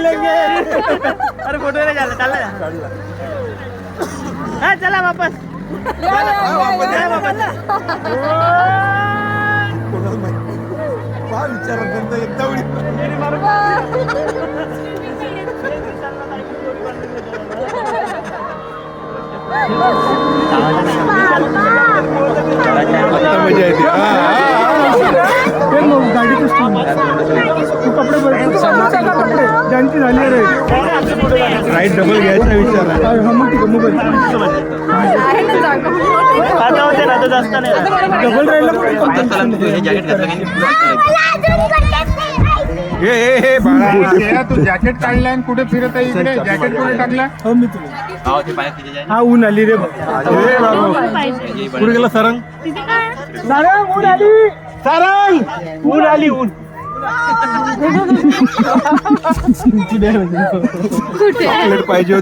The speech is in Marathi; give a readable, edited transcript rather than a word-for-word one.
मिलेंगे. अरे फोटो नाही झाला चालला हा चला वापस विचारत एकदा उडी मजा येते. गाडी कपडे ज्यांची झाली रे राईट डबल घ्यायचा विचार आहे. मग ठीक आहे मोबाईल डबल राहिला तू जॅकेट काढलाय कुठे फिरत आहे इकडे जॅकेट कुठे टाकला. हो मी तुला हा ऊन आली रे कुठे गेला सरंग सरंग ऊन आली सरंग ऊन आली ऊन चॉकलेट पाहिजे होती.